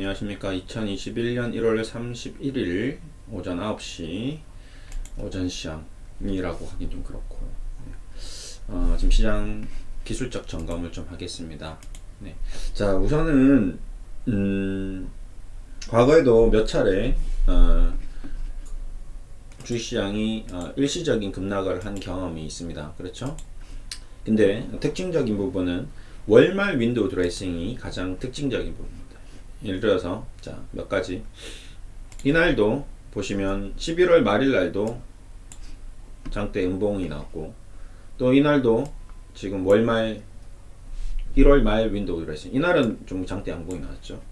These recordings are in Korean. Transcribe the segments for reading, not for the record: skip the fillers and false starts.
안녕하십니까. 2021년 1월 31일 오전 9시 오전 시장이라고 하긴 좀 그렇고, 지금 시장 기술적 점검을 좀 하겠습니다. 네. 자, 우선은 과거에도 몇 차례 주식시장이 일시적인 급락을 한 경험이 있습니다. 그렇죠? 근데 특징적인 부분은 월말 윈도우 드레싱이 가장 특징적인 부분입니다. 예를 들어서 자, 몇 가지. 이날도 보시면 11월 말일 날도 장대 음봉이 나왔고, 또 이날도 지금 월말 1월 말 윈도우 드레싱, 이날은 좀 장대 양봉이 나왔죠.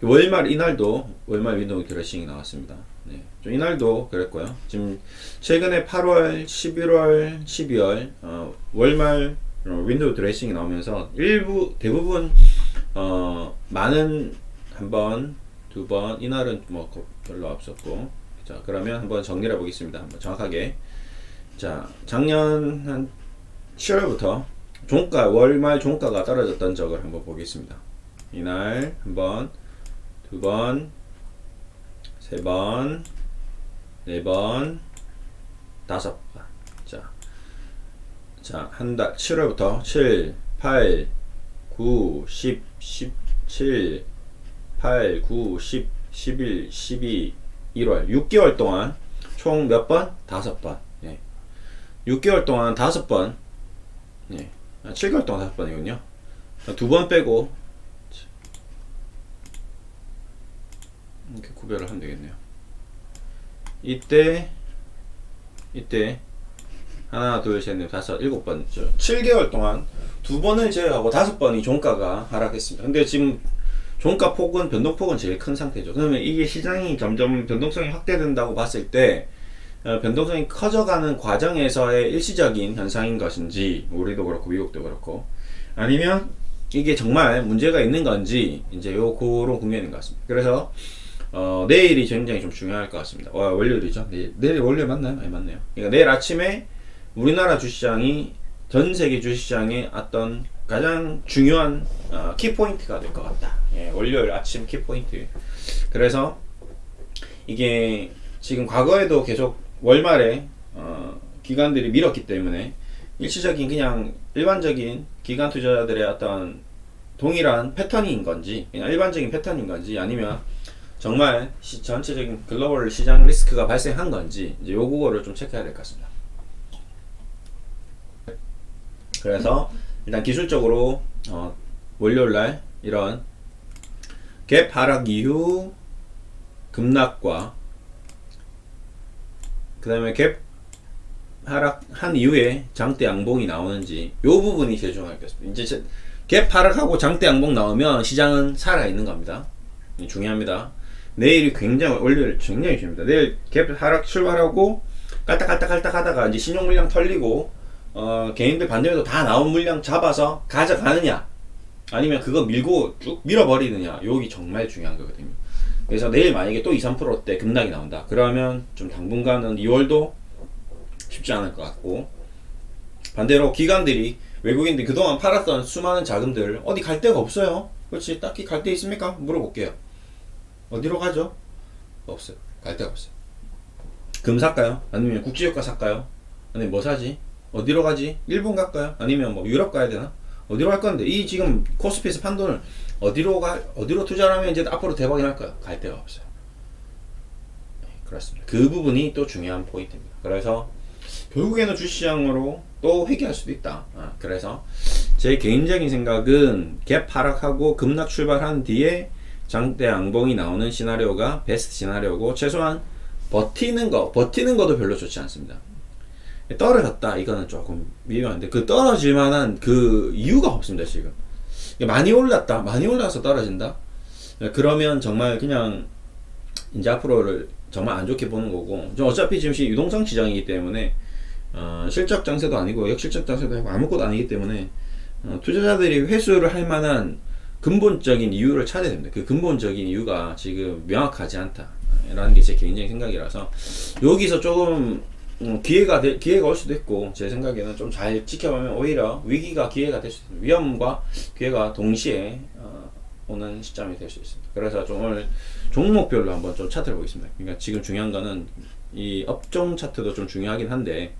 월말 이날도 월말 윈도우 드레싱이 나왔습니다. 네, 좀 이날도 그랬고요. 지금 최근에 8월, 11월, 12월 월말 윈도우 드레싱이 나오면서 대부분 많은 한 번, 두 번, 이날은 뭐 별로 없었고. 자, 그러면 한번 정리를 해보겠습니다. 한번 정확하게. 자, 작년 한 7월부터 종가, 월말 종가가 떨어졌던 적을 한번 보겠습니다. 이날 한 번, 두 번, 세 번, 네 번, 다섯 번. 자, 한 달, 7월부터 7, 8, 9, 10, 17, 8, 9, 10, 11, 12, 1월 6개월 동안 총 몇 번? 5번. 예. 6개월 동안 5번. 예. 7개월 동안 5번이군요. 2번 빼고 이렇게 구별을 하면 되겠네요. 이때 하나, 둘, 셋, 넷, 다섯, 7번. 7개월 동안 2번을 제외하고 5번이 종가가 하락했습니다. 근데 지금 종가 폭은, 변동폭은 제일 큰 상태죠. 그러면 이게 시장이 점점 변동성이 확대된다고 봤을 때 변동성이 커져가는 과정에서의 일시적인 현상인 것인지, 우리도 그렇고 미국도 그렇고, 아니면 이게 정말 문제가 있는 건지, 이제 그런 국면인 것 같습니다. 그래서 내일이 굉장히 좀 중요할 것 같습니다. 월요일이죠. 내일 월요일 맞나요? 네, 맞네요. 그러니까 내일 아침에 우리나라 주식시장이 전 세계 주식시장의 어떤 가장 중요한 키포인트가 될 것 같다. 예, 월요일 아침 키포인트. 그래서 이게 지금 과거에도 계속 월말에 기관들이 밀었기 때문에 일시적인 그냥 일반적인 기관 투자자들의 어떤 동일한 패턴인 건지, 그냥 일반적인 패턴인 건지, 아니면 정말 전체적인 글로벌 시장 리스크가 발생한 건지, 이제 요거를 좀 체크해야 될 것 같습니다. 그래서 일단 기술적으로 월요일날 이런 갭 하락 이후 급락과 그 다음에 갭 하락한 이후에 장대 양봉이 나오는지, 요 부분이 제일 중요할 것 같습니다. 이제 갭 하락하고 장대 양봉 나오면 시장은 살아있는 겁니다. 중요합니다. 내일이 굉장히, 월요일 굉장히 중요합니다. 내일 갭 하락 출발하고 깔딱깔딱 하다가 이제 신용 물량 털리고 개인들 반대로도 다 나온 물량 잡아서 가져가느냐, 아니면 그거 밀고 쭉 밀어버리느냐, 여기 정말 중요한 거거든요. 그래서 내일 만약에 또 2, 3%대 급락이 나온다, 그러면 좀 당분간은 2월도 쉽지 않을 것 같고, 반대로 기관들이, 외국인들이 그동안 팔았던 수많은 자금들 어디 갈 데가 없어요. 그렇지? 딱히 갈 데 있습니까? 물어볼게요. 어디로 가죠? 없어요. 갈 데가 없어요. 금 살까요? 아니면 국제유가 살까요? 아니면 뭐 사지? 어디로 가지? 일본 갈까요? 아니면 뭐 유럽 가야 되나? 어디로 갈 건데? 이 지금 코스피에서 판 돈을 어디로 투자를 하면 이제 앞으로 대박이 날까요? 갈 데가 없어요. 네, 그렇습니다. 그 부분이 또 중요한 포인트입니다. 그래서 결국에는 주시장으로 또 회귀할 수도 있다. 그래서 제 개인적인 생각은 갭 하락하고 급락 출발한 뒤에 장대 양봉이 나오는 시나리오가 베스트 시나리오고, 최소한 버티는 것도 별로 좋지 않습니다. 떨어졌다, 이거는 조금 미묘한데, 그 떨어질 만한 그 이유가 없습니다. 지금 많이 올라서 떨어진다, 그러면 정말 그냥 이제 앞으로를 정말 안 좋게 보는 거고, 어차피 지금 유동성 시장이기 때문에 실적 장세도 아니고 역실적 장세도 아니고 아무것도 아니기 때문에 투자자들이 회수를 할 만한 근본적인 이유를 찾아야 됩니다. 그 근본적인 이유가 지금 명확하지 않다 라는 게 제 개인적인 생각이라서, 여기서 조금 기회가 올 수도 있고, 제 생각에는 좀 잘 지켜보면 오히려 위기가 기회가 될 수 있습니다. 위험과 기회가 동시에 오는 시점이 될 수 있습니다. 그래서 좀 오늘 종목별로 한번 좀 차트를 보겠습니다. 그러니까 지금 중요한 거는 이 업종 차트도 좀 중요하긴 한데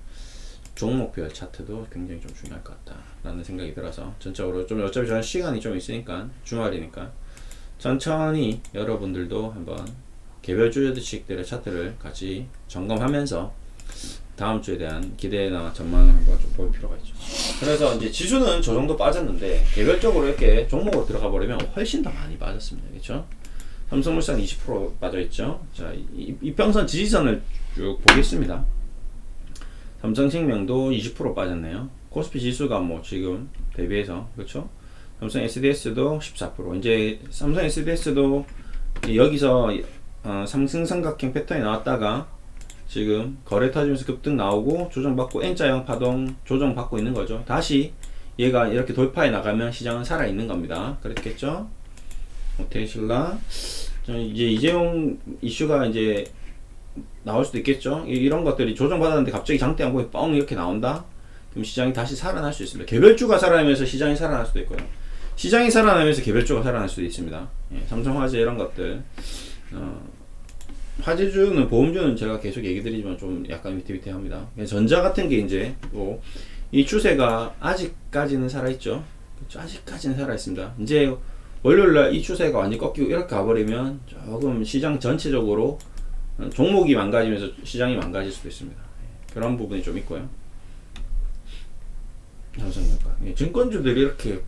종목별 차트도 굉장히 좀 중요할 것 같다라는 생각이 들어서 전적으로 좀 어차피 저는 시간이 좀 있으니까 주말이니까 천천히 여러분들도 한번 개별 주식들의 차트를 같이 점검하면서 다음 주에 대한 기대나 전망을 한번 좀 볼 필요가 있죠. 그래서 이제 지수는 저 정도 빠졌는데 개별적으로 이렇게 종목으로 들어가 버리면 훨씬 더 많이 빠졌습니다. 그렇죠? 삼성물산 20% 빠져 있죠. 자, 이평선 지지선을 쭉 보겠습니다. 삼성생명도 20% 빠졌네요. 코스피 지수가 뭐 지금 대비해서 그렇죠? 삼성 SDS도 14%. 이제 삼성 SDS도 여기서 상승삼각형 패턴이 나왔다가 지금 거래 터지면서 급등 나오고 조정받고 N자형 파동 조정받고 있는 거죠. 다시 얘가 이렇게 돌파해 나가면 시장은 살아 있는 겁니다. 그렇겠죠? 테슬라 이제 이재용 이슈가 이제 나올 수도 있겠죠. 이런 것들이 조정받았는데 갑자기 장대 양봉이 뻥 이렇게 나온다? 그럼 시장이 다시 살아날 수 있습니다. 개별주가 살아나면서 시장이 살아날 수도 있고요. 시장이 살아나면서 개별주가 살아날 수도 있습니다. 예, 삼성화재 이런 것들 화재주는 보험주는 제가 계속 얘기 드리지만 좀 약간 위태위태합니다. 전자 같은 게 이제 또 이 추세가 아직까지는 살아있죠. 그렇죠? 아직까지는 살아있습니다. 이제 월요일날 이 추세가 완전히 꺾이고 이렇게 가버리면 조금 시장 전체적으로 종목이 망가지면서 시장이 망가질 수도 있습니다. 그런 부분이 좀 있고요. 삼성전자 증권주들이 이렇게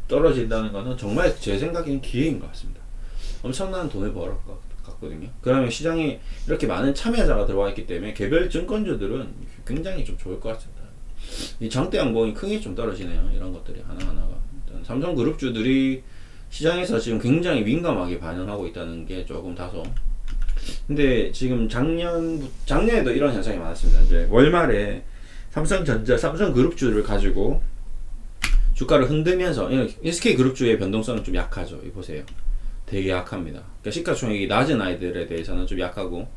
떨어진다는 것은 정말 제 생각에는 기회인 것 같습니다. 엄청난 돈을 벌을 것 같거든요. 그러면 시장에 이렇게 많은 참여자가 들어와 있기 때문에 개별 증권주들은 굉장히 좀 좋을 것 같습니다. 이 장대 양봉이 크게 좀 떨어지네요. 이런 것들이 하나하나가. 삼성그룹주들이 시장에서 지금 굉장히 민감하게 반응하고 있다는 게 조금 다소. 근데 지금 작년에도 이런 현상이 많았습니다. 이제 월말에 삼성전자, 삼성그룹주를 가지고 주가를 흔들면서 SK그룹주의 변동성은 좀 약하죠. 이 보세요. 되게 약합니다. 그러니까 시가총액이 낮은 아이들에 대해서는 좀 약하고,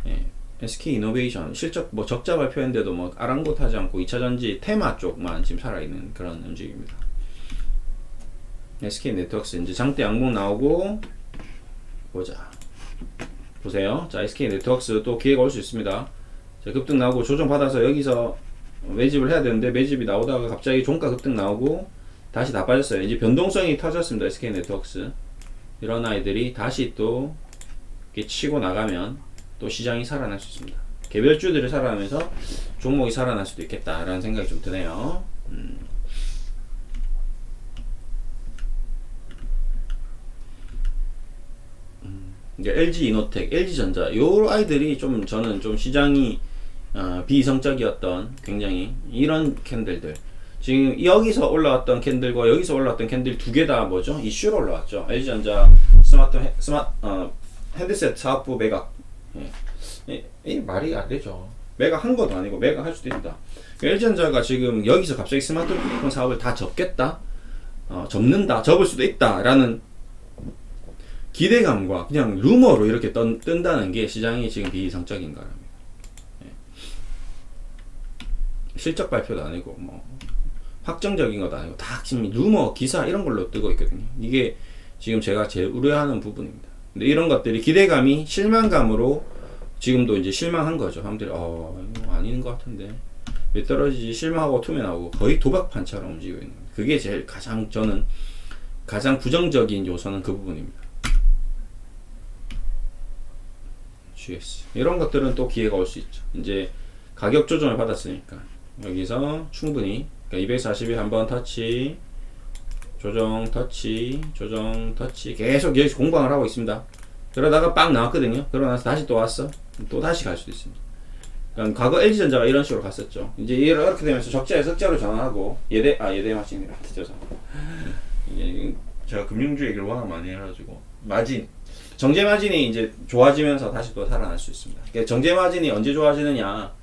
예, SK이노베이션 실적 뭐 적자 발표했는데도 뭐 아랑곳하지 않고 2차전지 테마 쪽만 지금 살아있는 그런 움직임입니다. SK네트워크스 이제 장대 양봉 나오고 보자. 보세요. 자, SK네트워크스 또 기회가 올 수 있습니다. 자, 급등 나오고 조정 받아서 여기서 매집을 해야 되는데 매집이 나오다가 갑자기 종가 급등 나오고 다시 다 빠졌어요. 이제 변동성이 터졌습니다. SK네트워크스 이런 아이들이 다시 또 이렇게 치고 나가면 또 시장이 살아날 수 있습니다. 개별주들이 살아나면서 종목이 살아날 수도 있겠다라는 생각이 좀 드네요. LG이노텍, LG전자 요 아이들이 좀 저는 좀 시장이 비이성적이었던 굉장히 이런 캔들들 지금 여기서 올라왔던 캔들과 여기서 올라왔던 캔들 두 개 다 뭐죠? 이슈로 올라왔죠. LG전자 핸드셋 사업부 매각. 이 말이 안 되죠. 매각한 것도 아니고 매각할 수도 있다. LG전자가 지금 여기서 갑자기 스마트폰 사업을 다 접겠다, 접는다, 접을 수도 있다라는 기대감과 그냥 루머로 이렇게 뜬다는 게 시장이 지금 비이성적인 거랍니다. 실적 발표도 아니고 뭐 확정적인 것도 아니고 다 지금 루머, 기사 이런 걸로 뜨고 있거든요. 이게 지금 제가 제일 우려하는 부분입니다. 근데 이런 것들이 기대감이 실망감으로 지금도 이제 실망한 거죠. 사람들이 이거 아닌 것 같은데 왜 떨어지지 실망하고 투면하고 거의 도박판처럼 움직이고 있는 거예요. 그게 제일 저는 가장 부정적인 요소는 그 부분입니다. GS 이런 것들은 또 기회가 올 수 있죠. 이제 가격 조정을 받았으니까 여기서 충분히 그러니까 240일 한번 터치 조정 터치 조정 터치 계속 여기서 공방을 하고 있습니다. 그러다가 빵 나왔거든요. 그러고 나서 다시 또 왔어. 또 다시 갈 수도 있습니다. 그러니까 과거 LG전자가 이런 식으로 갔었죠. 이제 이렇게 되면서 적자에서 흑자로 전환하고 예대마진이라 뜻해서 이게 제가 금융주 얘기를 워낙 많이 해가지고 마진 정제마진이 이제 좋아지면서 다시 또 살아날 수 있습니다. 그러니까 정제마진이 언제 좋아지느냐?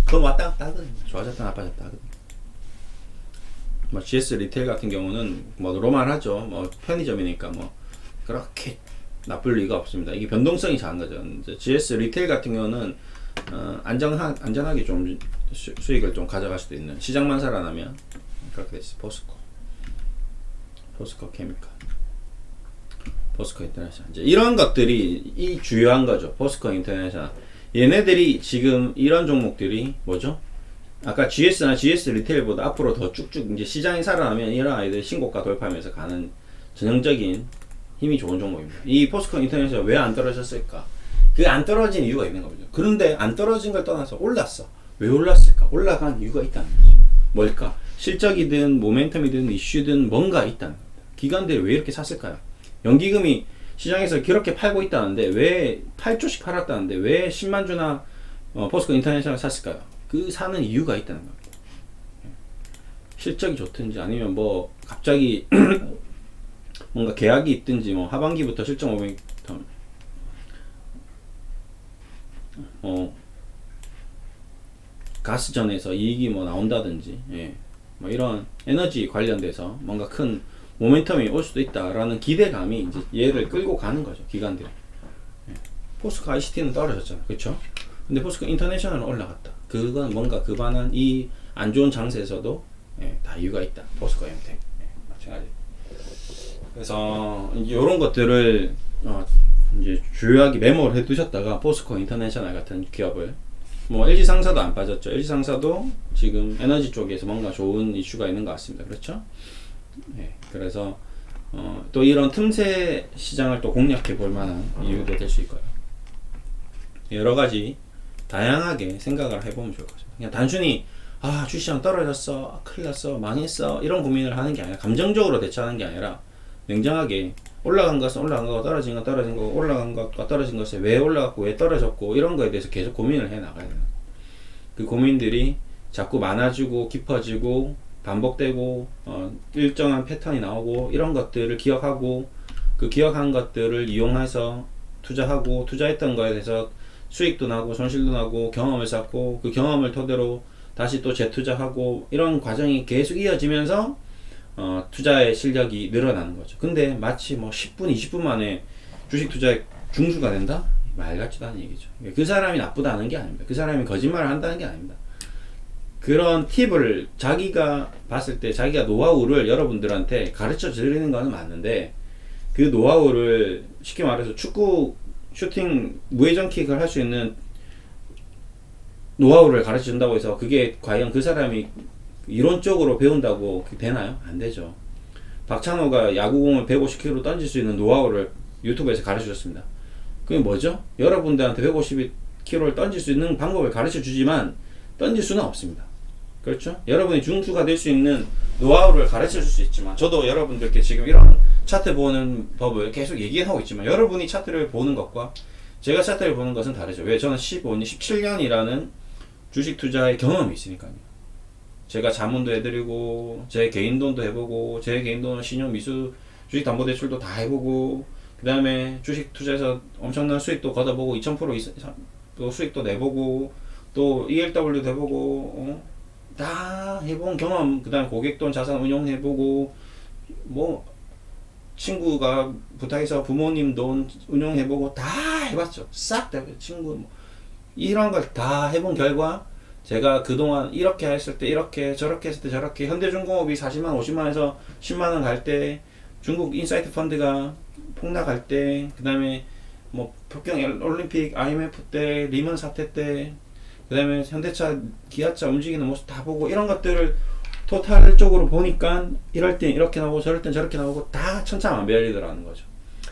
그건 왔다 갔다 하거든요. 좋아졌다 나빠졌다 하거든요. 뭐 GS 리테일 같은 경우는 뭐 노말하죠. 뭐 편의점이니까 뭐 그렇게 나쁠 리가 없습니다. 이게 변동성이 작은 거죠. 이제 GS 리테일 같은 경우는 안전하게 좀 수익을 좀 가져갈 수도 있는 시장만 살아나면 그렇게 돼 있어. 포스코 케미칼, 포스코 인터내셔널. 이제 이런 것들이 이 주요한 거죠. 포스코 인터내셔널. 얘네들이 지금 이런 종목들이 뭐죠? 아까 GS나 GS 리테일보다 앞으로 더 쭉쭉 이제 시장이 살아나면 이런 아이들 신고가 돌파하면서 가는 전형적인 힘이 좋은 종목입니다. 이 포스코 인터내셔널 왜 안 떨어졌을까? 그 안 떨어진 이유가 있는 거죠. 그런데 안 떨어진 걸 떠나서 올랐어. 왜 올랐을까? 올라간 이유가 있다는 거죠. 뭘까? 실적이든 모멘텀이든 이슈든 뭔가 있다는 겁니다. 기관들이 왜 이렇게 샀을까요? 연기금이 시장에서 그렇게 팔고 있다는데 왜 8조씩 팔았다는데 왜 10만 주나 포스코 인터내셔널 샀을까요? 그 사는 이유가 있다는 겁니다. 실적이 좋든지 아니면 뭐 갑자기 뭔가 계약이 있든지 뭐 하반기부터 실적 모멘텀 가스전에서 이익이 뭐 나온다든지, 예, 뭐 이런 에너지 관련돼서 뭔가 큰 모멘텀이 올 수도 있다라는 기대감이 이제 얘를 끌고 가는 거죠, 기관들이. 예. 포스코 ICT는 떨어졌잖아, 그렇죠? 근데 포스코 인터내셔널은 올라갔다. 그건 뭔가 그 반한 이 안 좋은 장세에서도, 예, 다 이유가 있다. 포스코 엠텍, 예, 마찬가지. 그래서 이제 이런 것들을 이제 주요하게 메모를 해두셨다가 포스코 인터내셔널 같은 기업을, 뭐 LG 상사도 안 빠졌죠. LG 상사도 지금 에너지 쪽에서 뭔가 좋은 이슈가 있는 것 같습니다. 그렇죠? 네, 그래서 또 이런 틈새 시장을 또 공략해 볼 만한 이유도 될 수 있고요. 여러 가지 다양하게 생각을 해보면 좋을 것 같습니다. 그냥 단순히 주시장 떨어졌어, 큰일 났어, 망했어, 이런 고민을 하는 게 아니라, 감정적으로 대처하는 게 아니라 냉정하게 올라간 것은 올라간 거고 떨어진 건 떨어진 거고, 올라간 것과 떨어진 것에 왜 올라갔고 왜 떨어졌고, 이런 거에 대해서 계속 고민을 해 나가야 돼요. 그 고민들이 자꾸 많아지고 깊어지고 반복되고 일정한 패턴이 나오고, 이런 것들을 기억하고 그 기억한 것들을 이용해서 투자하고, 투자했던 거에 대해서 수익도 나고 손실도 나고 경험을 쌓고, 그 경험을 토대로 다시 또 재투자하고, 이런 과정이 계속 이어지면서 투자의 실력이 늘어나는 거죠. 근데 마치 뭐 10분, 20분 만에 주식 투자에 중수가 된다? 말 같지도 않은 얘기죠. 그 사람이 나쁘다는 게 아닙니다. 그 사람이 거짓말을 한다는 게 아닙니다. 그런 팁을 자기가 봤을 때 자기가 노하우를 여러분들한테 가르쳐 드리는 거는 맞는데, 그 노하우를 쉽게 말해서 축구 슈팅 무회전킥을 할 수 있는 노하우를 가르쳐 준다고 해서 그게 과연 그 사람이 이론적으로 배운다고 되나요? 안 되죠. 박찬호가 야구공을 150km 던질 수 있는 노하우를 유튜브에서 가르쳐 줬습니다. 그게 뭐죠? 여러분들한테 150km를 던질 수 있는 방법을 가르쳐 주지만 던질 수는 없습니다. 그렇죠? 여러분이 중수가 될 수 있는 노하우를 가르쳐 줄 수 있지만, 저도 여러분들께 지금 이런 차트 보는 법을 계속 얘기하고 있지만, 여러분이 차트를 보는 것과 제가 차트를 보는 것은 다르죠. 왜? 저는 15년, 17년이라는 주식 투자의 경험이 있으니까요. 제가 자문도 해드리고, 제 개인 돈도 해보고, 제 개인 돈은 신용 미수 주식담보대출도 다 해보고, 그 다음에 주식 투자에서 엄청난 수익도 걷어보고, 2000% 이상 또 수익도 내보고, 또 ELW도 해보고, 다 해본 경험, 그 다음에 고객돈 자산 운용해보고, 뭐 친구가 부탁해서 부모님 돈 운용해보고 다 해봤죠. 싹 다 친구 뭐 이런 걸 다 해본 결과, 제가 그동안 이렇게 했을 때 이렇게, 저렇게 했을 때 저렇게, 현대중공업이 40만 50만에서 10만원 갈 때, 중국 인사이트 펀드가 폭락할 때, 그 다음에 뭐 북경 올림픽 IMF 때, 리먼 사태 때, 그 다음에 현대차 기아차 움직이는 모습 다 보고, 이런 것들을 토탈적으로 보니까 이럴 땐 이렇게 나오고 저럴 땐 저렇게 나오고 다 천차만별이더라는 거죠.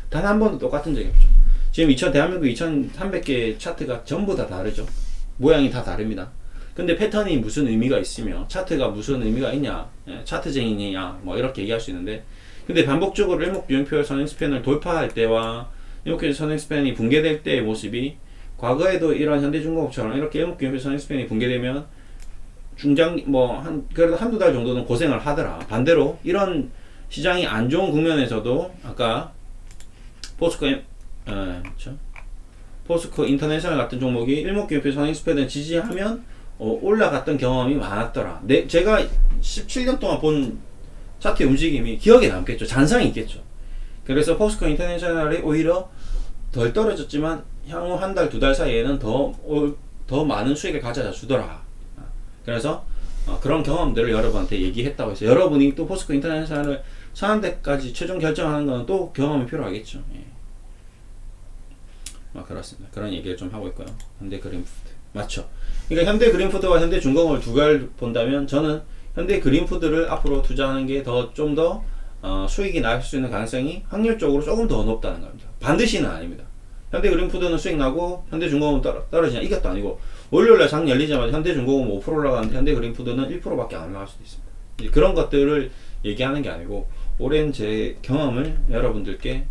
단 한 번도 똑같은 적이 없죠. 지금 대한민국 2300개 차트가 전부 다 다르죠. 모양이 다 다릅니다. 근데 패턴이 무슨 의미가 있으며 차트가 무슨 의미가 있냐, 차트쟁이냐, 뭐 이렇게 얘기할 수 있는데, 근데 반복적으로 일목균표 선행스팬을 돌파할 때와 일목균표 선행스팬이 붕괴될 때의 모습이, 과거에도 이런 현대중공업처럼 이렇게 일목균표 선행스팬이 붕괴되면 그래도 한두 달 정도는 고생을 하더라. 반대로 이런 시장이 안 좋은 국면에서도 아까 포스코 인터내셔널 같은 종목이 일목균표 선행스팬을 지지하면 올라갔던 경험이 많았더라. 제가 17년 동안 본 차트의 움직임이 기억에 남겠죠. 잔상이 있겠죠. 그래서 포스코 인터내셔널이 오히려 덜 떨어졌지만 향후 한 달, 두 달 사이에는 더 많은 수익을 가져다 주더라. 그래서 그런 경험들을 여러분한테 얘기했다고 해서 여러분이 또 포스코 인터내셔널을 사는 데까지 최종 결정하는 건 또 경험이 필요하겠죠. 예. 그렇습니다. 그런 얘기를 좀 하고 있고요. 현대 그린푸드 맞죠? 그러니까 현대 그린푸드와 현대 중공업을 두 개를 본다면 저는 현대 그린푸드를 앞으로 투자하는 게 좀 더 수익이 날 수 있는 가능성이 확률적으로 조금 더 높다는 겁니다. 반드시는 아닙니다. 현대 그린푸드는 수익 나고 현대 중공업은 떨어지냐 이것도 아니고 월요일날 장 열리자마자 현대 중공업은 5% 올라가는데 현대 그린푸드는 1%밖에 안 올라갈 수도 있습니다. 그런 것들을 얘기하는 게 아니고 오랜 제 경험을 여러분들께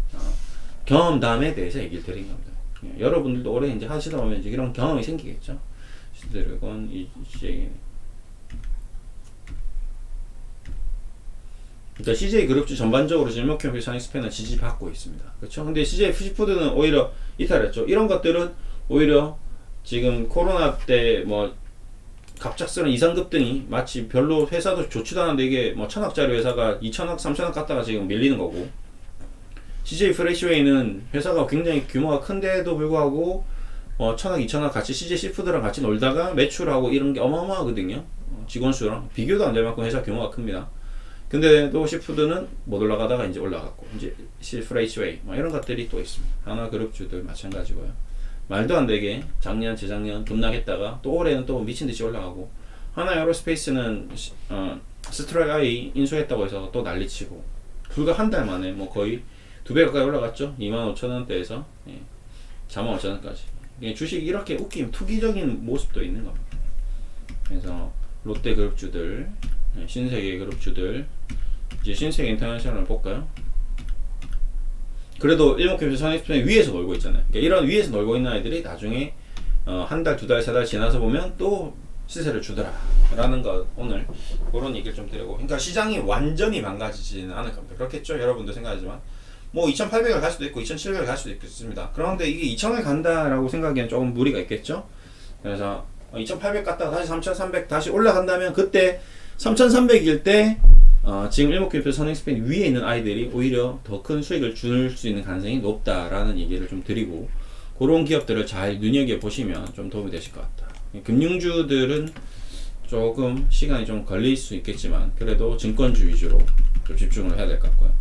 경험담에 대해서 얘기를 드린 겁니다. 여러분들도 오래 이제 하시다 보면 이제 이런 경험이 생기겠죠. 시드래곤 이제 그러니까 CJ 그룹주 전반적으로 지금 일목표현 사익스팬은 지지받고 있습니다. 그렇죠? 근데 CJ 푸시푸드는 오히려 이탈했죠. 이런 것들은 오히려 지금 코로나 때 뭐 갑작스러운 이상급 등이 마치 별로 회사도 좋지도 않은데 이게 뭐 1000억짜리 회사가 2000억, 3000억 갔다가 지금 밀리는 거고 CJ 프레시웨이는 회사가 굉장히 규모가 큰데도 불구하고 1000억, 2000억 같이 CJ 시푸드랑 같이 놀다가 매출하고 이런 게 어마어마하거든요. 직원 수랑 비교도 안 될 만큼 회사 규모가 큽니다. 근데도 시푸드는 못 올라가다가 이제 올라갔고 이제 프레시웨이 뭐 이런 것들이 또 있습니다. 하나그룹주들 마찬가지고요. 말도 안 되게 작년, 재작년 급락했다가 또 올해는 또 미친듯이 올라가고 하나 에어로스페이스는 스트라이크 아이 인수했다고 해서 또 난리치고 불과 한 달 만에 뭐 거의 2배 가까이 올라갔죠. 25,000원대에서 45,000원까지. 주식이 이렇게 웃긴 투기적인 모습도 있는 겁니다. 그래서 롯데 그룹주들, 신세계 그룹주들, 이제 신세계 인터내셔널을 볼까요? 그래도 일목표현 선익스팬 위에서 놀고 있잖아요. 그러니까 이런 위에서 놀고 있는 아이들이 나중에 한 달, 두 달, 세 달 지나서 보면 또 시세를 주더라 라는 것 오늘 그런 얘기를 좀 드리고, 그러니까 시장이 완전히 망가지지는 않을 겁니다. 그렇겠죠? 여러분도 생각하지만 뭐 2800을 갈 수도 있고 2700을 갈 수도 있습니다. 그런데 이게 2000을 간다라고 생각하기엔 조금 무리가 있겠죠? 그래서 2800 갔다가 다시 3300 다시 올라간다면 그때 3300일 때 지금 일목표현 선익스팬 위에 있는 아이들이 오히려 더 큰 수익을 줄 수 있는 가능성이 높다라는 얘기를 좀 드리고, 그런 기업들을 잘 눈여겨보시면 좀 도움이 되실 것 같다. 금융주들은 조금 시간이 좀 걸릴 수 있겠지만 그래도 증권주 위주로 좀 집중을 해야 될 것 같고요.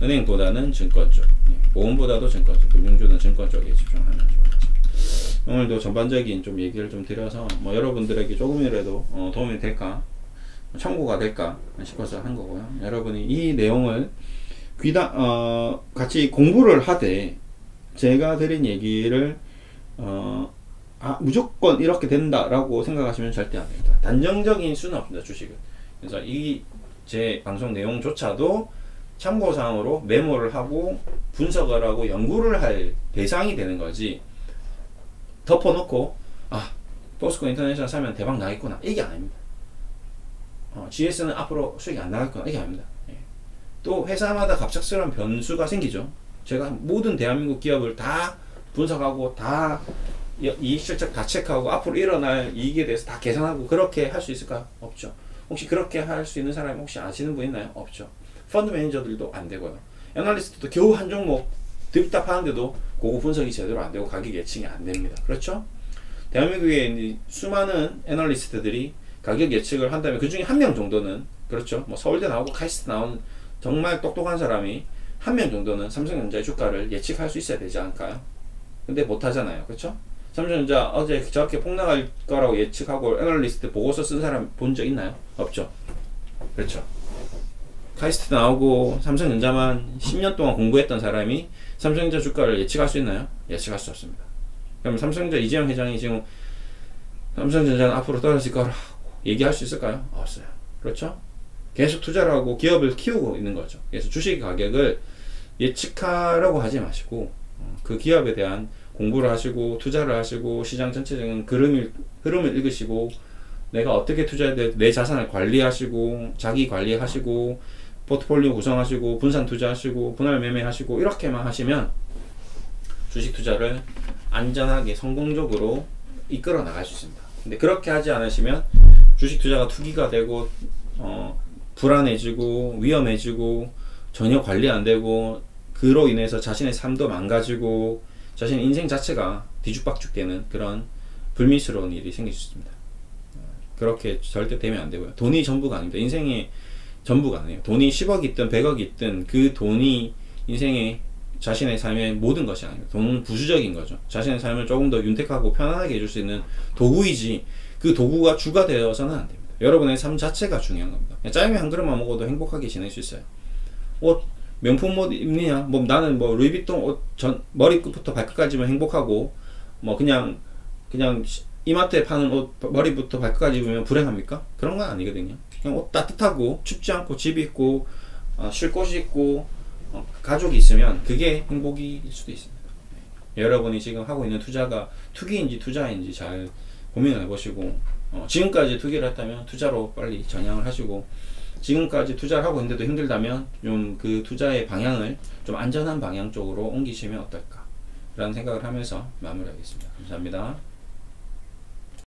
은행보다는 증권 쪽, 보험보다도 증권 쪽, 금융주는 증권 쪽에 집중하면 좋을 것 같습니다. 오늘도 전반적인 좀 얘기를 좀 드려서 뭐 여러분들에게 조금이라도 도움이 될까, 참고가 될까 싶어서 한 거고요. 여러분이 이 내용을 같이 공부를 하되 제가 드린 얘기를 무조건 이렇게 된다라고 생각하시면 절대 안 됩니다. 단정적인 수는 없습니다, 주식은. 그래서 이 제 방송 내용조차도 참고사항으로 메모를 하고 분석을 하고 연구를 할 대상이 되는 거지, 덮어놓고 포스코 인터내셔널 사면 대박 나겠구나 이게 아닙니다. GS는 앞으로 수익이 안 나겠구나 이게 아닙니다. 또 회사마다 갑작스러운 변수가 생기죠. 제가 모든 대한민국 기업을 다 분석하고 다 이익실적 다 체크하고 앞으로 일어날 이익에 대해서 다 계산하고 그렇게 할 수 있을까요? 없죠. 혹시 그렇게 할 수 있는 사람이 혹시 아시는 분 있나요? 없죠. 펀드 매니저들도 안 되고요. 애널리스트도 겨우 한 종목 듭답 하는데도 그거 분석이 제대로 안 되고 가격 예측이 안 됩니다. 그렇죠? 대한민국에 수많은 애널리스트들이 가격 예측을 한다면 그 중에 한 명 정도는, 그렇죠? 뭐 서울대 나오고 카이스트 나온 정말 똑똑한 사람이 한 명 정도는 삼성전자의 주가를 예측할 수 있어야 되지 않을까요? 근데 못 하잖아요. 그렇죠? 삼성전자 어제 저렇게 폭락할 거라고 예측하고 애널리스트 보고서 쓴 사람 본 적 있나요? 없죠. 그렇죠. 카이스트 나오고 삼성전자만 10년 동안 공부했던 사람이 삼성전자 주가를 예측할 수 있나요? 예측할 수 없습니다. 그럼 삼성전자 이재용 회장이 지금 삼성전자는 앞으로 떨어질 거라고 얘기할 수 있을까요? 없어요. 그렇죠? 계속 투자를 하고 기업을 키우고 있는 거죠. 그래서 주식 가격을 예측하려고 하지 마시고 그 기업에 대한 공부를 하시고 투자를 하시고 시장 전체적인 흐름을 읽으시고 내가 어떻게 투자해야 돼, 내 자산을 관리하시고 자기 관리하시고 포트폴리오 구성하시고 분산 투자하시고 분할 매매하시고 이렇게만 하시면 주식 투자를 안전하게 성공적으로 이끌어 나갈 수 있습니다. 근데 그렇게 하지 않으시면 주식 투자가 투기가 되고 불안해지고 위험해지고 전혀 관리 안 되고 그로 인해서 자신의 삶도 망가지고 자신의 인생 자체가 뒤죽박죽 되는 그런 불미스러운 일이 생길 수 있습니다. 그렇게 절대 되면 안 되고요. 돈이 전부가 아닙니다. 인생의 전부가 아니에요. 돈이 10억이 있든 100억이 있든 그 돈이 인생의 자신의 삶의 모든 것이 아니에요. 돈은 부수적인 거죠. 자신의 삶을 조금 더 윤택하고 편안하게 해줄 수 있는 도구이지 그 도구가 주가 되어서는 안 됩니다. 여러분의 삶 자체가 중요한 겁니다. 짜장면 한 그릇만 먹어도 행복하게 지낼 수 있어요. 옷 명품 옷 입느냐? 뭐 나는 뭐 루이비통 옷 머리끝부터 발끝까지만 행복하고 뭐 그냥 이마트에 파는 옷 머리부터 발끝까지 입으면 불행합니까? 그런 건 아니거든요. 그냥 옷 따뜻하고 춥지 않고 집이 있고 쉴 곳이 있고 가족이 있으면 그게 행복일 수도 있습니다. 여러분이 지금 하고 있는 투자가 투기인지 투자인지 잘 고민을 해보시고 지금까지 투기를 했다면 투자로 빨리 전향을 하시고 지금까지 투자를 하고 있는데도 힘들다면 좀 그 투자의 방향을 좀 안전한 방향 쪽으로 옮기시면 어떨까 라는 생각을 하면서 마무리하겠습니다. 감사합니다.